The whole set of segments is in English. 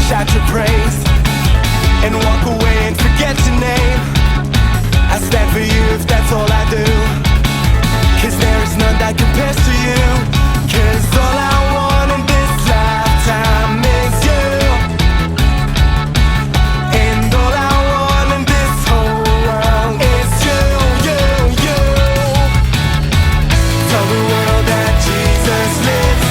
shout your praise, and walk away and forget your name. I stand for you if that's all I do, 'cause there is none that compares to you. 'Cause all I want in this lifetime is you, and all I want in this whole world is you, you, you. Tell the world that Jesus lives.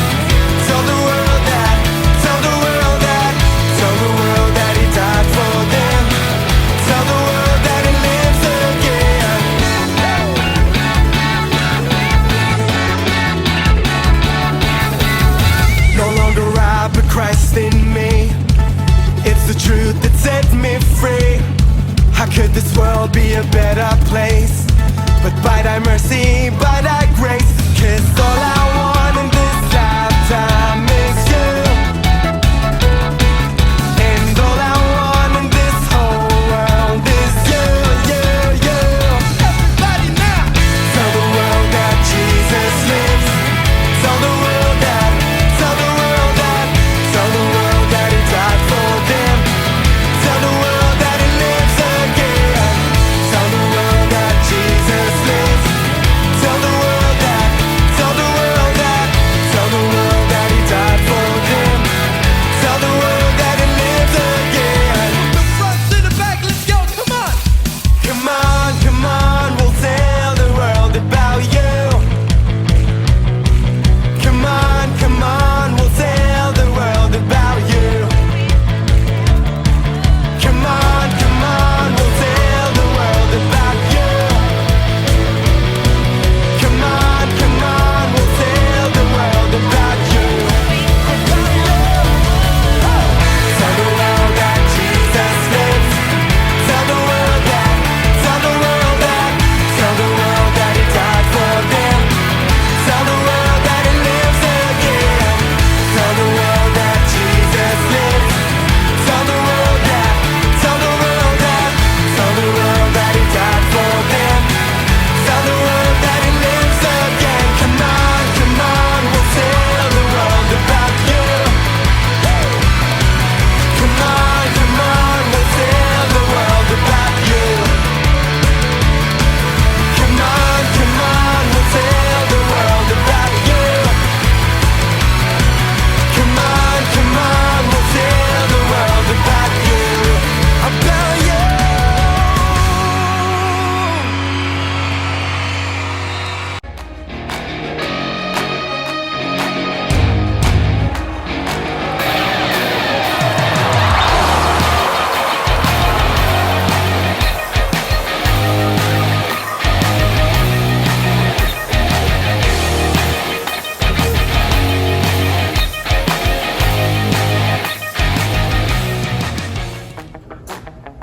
Tell the world that, tell the world that, tell the world that he died for them. Tell the world that he lives again. No longer I, but Christ in me. It's the truth that sets me free. How could this world be a better place? But by thy mercy, by thy grace. 'Cause all I want in this lifetime is you, and all I want in this whole world is you, you, you. Everybody now! Tell the world that Jesus lives. Tell the world that, tell the world that, tell the world that he died for them. Tell the world that he lives again. Tell the world that Jesus lives. Tell the world that, tell the world that, tell the world that he died for them. Tell the world that he lives again. The front to the back, let's go, come on! Come on, come on, we'll tell the world about you. Come on, we'll tell the world about you. Come on, we'll tell the world about you. Come on, we'll tell the world about you. Tell the world that Jesus lives. Tell the world that, tell the world that, tell the world that he died for them. Tell the world that he lives again. Tell the world that Jesus lives. Tell the world that, tell the world that, tell the world that he died for them. Tell the world that he lives again. Come on, we'll tell the world about you. Come on, we'll tell the world about you. Come on, we'll tell the world about you. Come on, we'll tell the world about you. About you.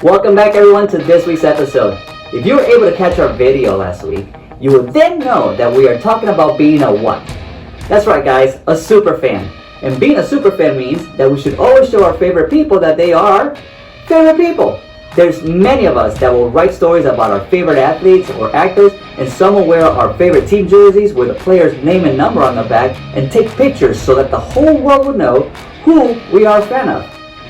Welcome back everyone to this week's episode. If you were able to catch our video last week, you will then know that we are talking about being a what? That's right guys, a super fan. And being a super fan means that we should always show our favorite people that they are favorite people. There's many of us that will write stories about our favorite athletes or actors, and some will wear our favorite team jerseys with the player's name and number on the back and take pictures so that the whole world will know who we are a fan of.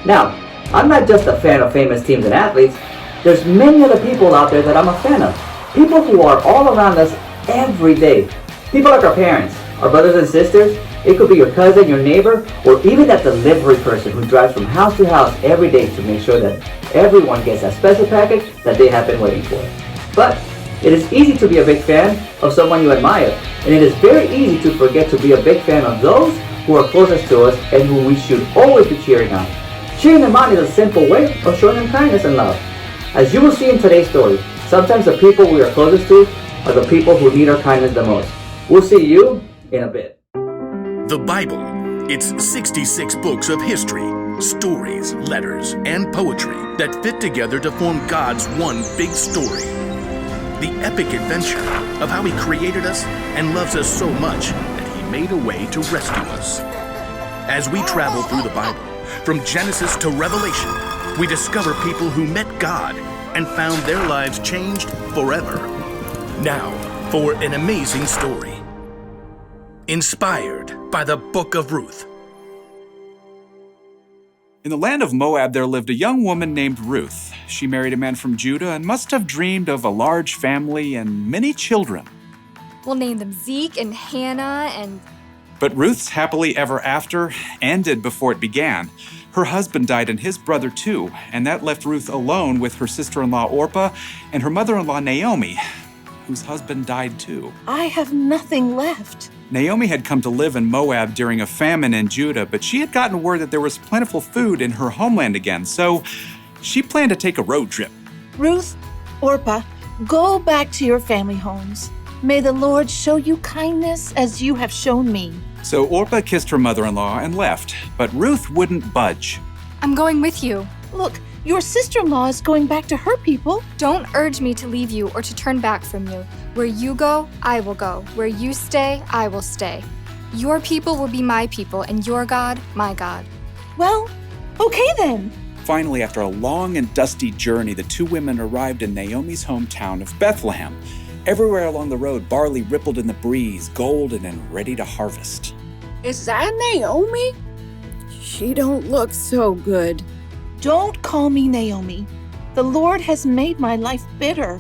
Now, I'm not just a fan of famous teams and athletes. There's many other people out there that I'm a fan of. People who are all around us every day. People like our parents, our brothers and sisters. It could be your cousin, your neighbor, or even that delivery person who drives from house to house every day to make sure that everyone gets that special package that they have been waiting for. But it is easy to be a big fan of someone you admire, and it is very easy to forget to be a big fan of those who are closest to us and who we should always be cheering on. Cheering them on is a simple way of showing them kindness and love. As you will see in today's story, sometimes the people we are closest to are the people who need our kindness the most. We'll see you in a bit. The Bible. It's 66 books of history, stories, letters, and poetry that fit together to form God's one big story. The epic adventure of how He created us and loves us so much that He made a way to rescue us. As we travel through the Bible, from Genesis to Revelation, we discover people who met God and found their lives changed forever. Now, for an amazing story. Inspired by the Book of Ruth. In the land of Moab, there lived a young woman named Ruth. She married a man from Judah and must have dreamed of a large family and many children. We'll name them Zeke and Hannah and... But Ruth's happily ever after ended before it began. Her husband died and his brother too, and that left Ruth alone with her sister-in-law Orpah and her mother-in-law Naomi, whose husband died too. I have nothing left. Naomi had come to live in Moab during a famine in Judah, but she had gotten word that there was plentiful food in her homeland again, so she planned to take a road trip. Ruth, Orpah, go back to your family homes. May the Lord show you kindness as you have shown me. So Orpah kissed her mother-in-law and left, but Ruth wouldn't budge. I'm going with you. Look, your sister-in-law is going back to her people. Don't urge me to leave you or to turn back from you. Where you go, I will go. Where you stay, I will stay. Your people will be my people, and your God, my God. Well, okay then. Finally, after a long and dusty journey, the two women arrived in Naomi's hometown of Bethlehem. Everywhere along the road, barley rippled in the breeze, golden and ready to harvest. Is that Naomi? She don't look so good. Don't call me Naomi. The Lord has made my life bitter.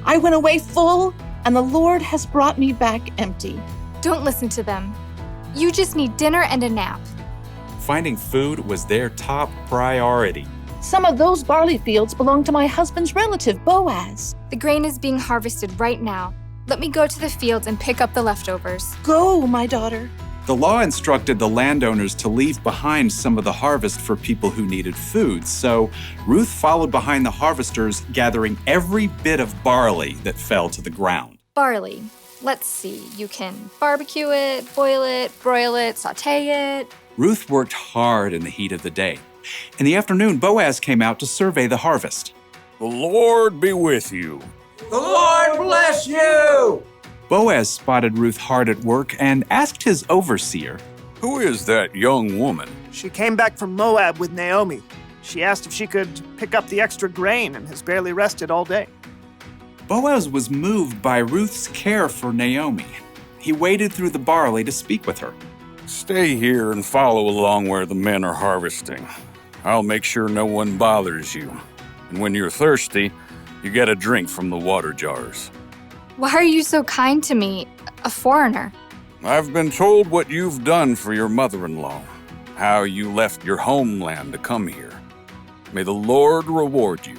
I went away full, and the Lord has brought me back empty. Don't listen to them. You just need dinner and a nap. Finding food was their top priority. Some of those barley fields belong to my husband's relative, Boaz. The grain is being harvested right now. Let me go to the fields and pick up the leftovers. Go, my daughter. The law instructed the landowners to leave behind some of the harvest for people who needed food, so Ruth followed behind the harvesters, gathering every bit of barley that fell to the ground. Barley. Let's see. You can barbecue it, boil it, broil it, sauté it. Ruth worked hard in the heat of the day. In the afternoon, Boaz came out to survey the harvest. The Lord be with you. The Lord bless you! Boaz spotted Ruth hard at work and asked his overseer, Who is that young woman? She came back from Moab with Naomi. She asked if she could pick up the extra grain and has barely rested all day. Boaz was moved by Ruth's care for Naomi. He waded through the barley to speak with her. Stay here and follow along where the men are harvesting. I'll make sure no one bothers you. And when you're thirsty, you get a drink from the water jars. Why are you so kind to me, a foreigner? I've been told what you've done for your mother-in-law, how you left your homeland to come here. May the Lord reward you.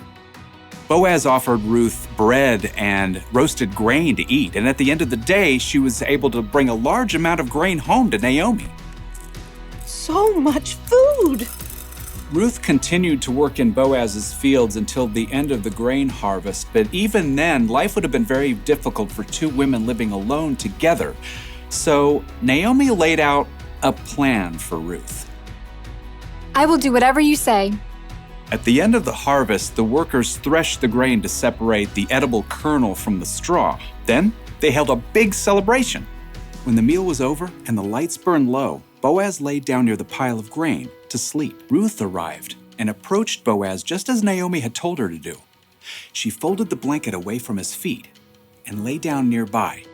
Boaz offered Ruth bread and roasted grain to eat, and at the end of the day, she was able to bring a large amount of grain home to Naomi. So much food. Ruth continued to work in Boaz's fields until the end of the grain harvest, but even then, life would have been very difficult for two women living alone together. So Naomi laid out a plan for Ruth. I will do whatever you say. At the end of the harvest, the workers threshed the grain to separate the edible kernel from the straw. Then they held a big celebration. When the meal was over and the lights burned low, Boaz laid down near the pile of grain to sleep. Ruth arrived and approached Boaz just as Naomi had told her to do. She folded the blanket away from his feet and lay down nearby.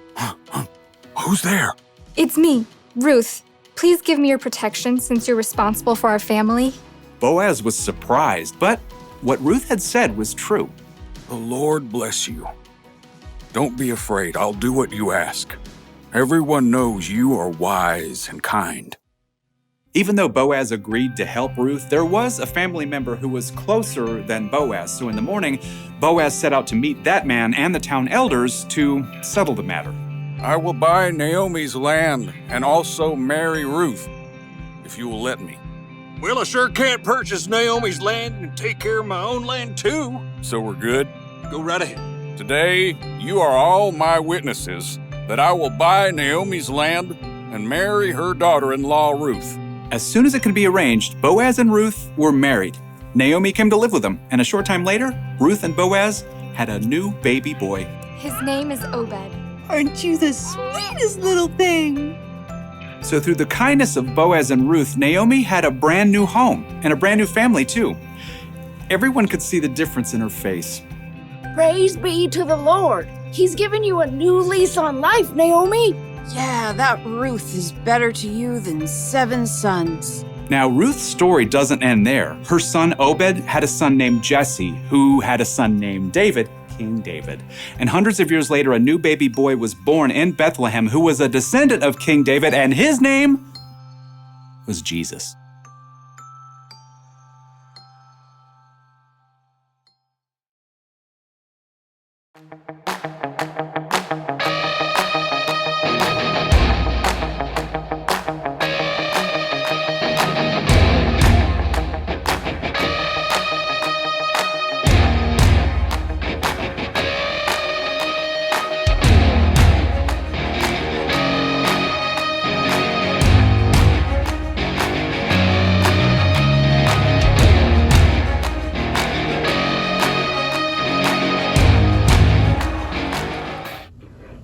Who's there? It's me, Ruth. Please give me your protection since you're responsible for our family. Boaz was surprised, but what Ruth had said was true. The Lord bless you. Don't be afraid. I'll do what you ask. Everyone knows you are wise and kind. Even though Boaz agreed to help Ruth, there was a family member who was closer than Boaz. So in the morning, Boaz set out to meet that man and the town elders to settle the matter. I will buy Naomi's land and also marry Ruth, if you will let me. Well, I sure can't purchase Naomi's land and take care of my own land too. So we're good? Go right ahead. Today, you are all my witnesses that I will buy Naomi's land and marry her daughter-in-law, Ruth. As soon as it could be arranged, Boaz and Ruth were married. Naomi came to live with them, and a short time later, Ruth and Boaz had a new baby boy. His name is Obed. Aren't you the sweetest little thing? So through the kindness of Boaz and Ruth, Naomi had a brand new home and a brand new family too. Everyone could see the difference in her face. Praise be to the Lord. He's given you a new lease on life, Naomi. Yeah, that Ruth is better to you than 7 sons. Now, Ruth's story doesn't end there. Her son Obed had a son named Jesse, who had a son named David, King David. And hundreds of years later, a new baby boy was born in Bethlehem who was a descendant of King David, and his name was Jesus.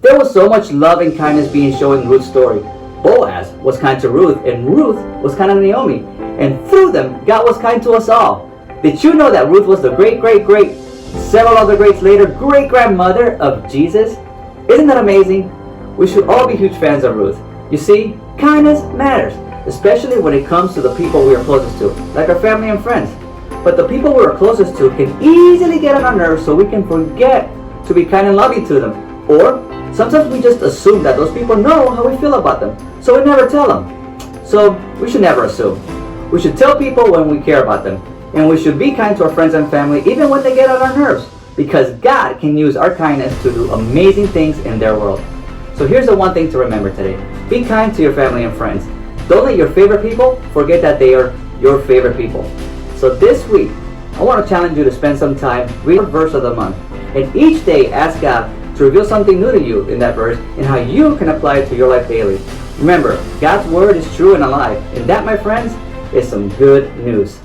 There was so much love and kindness being shown in Ruth's story. Boaz was kind to Ruth, and Ruth was kind to Naomi. And through them, God was kind to us all. Did you know that Ruth was the great, several other greats later, great-grandmother of Jesus? Isn't that amazing? We should all be huge fans of Ruth. You see, kindness matters, especially when it comes to the people we are closest to, like our family and friends. But the people we are closest to can easily get on our nerves, so we can forget to be kind and loving to them. Or sometimes we just assume that those people know how we feel about them, so we never tell them. So we should never assume. We should tell people when we care about them, and we should be kind to our friends and family even when they get on our nerves, because God can use our kindness to do amazing things in their world. So here's the one thing to remember today. Be kind to your family and friends. Don't let your favorite people forget that they are your favorite people. So this week, I want to challenge you to spend some time reading a verse of the month, and each day ask God to reveal something new to you in that verse and how you can apply it to your life daily. Remember, God's word is true and alive, and that, my friends, is some good news.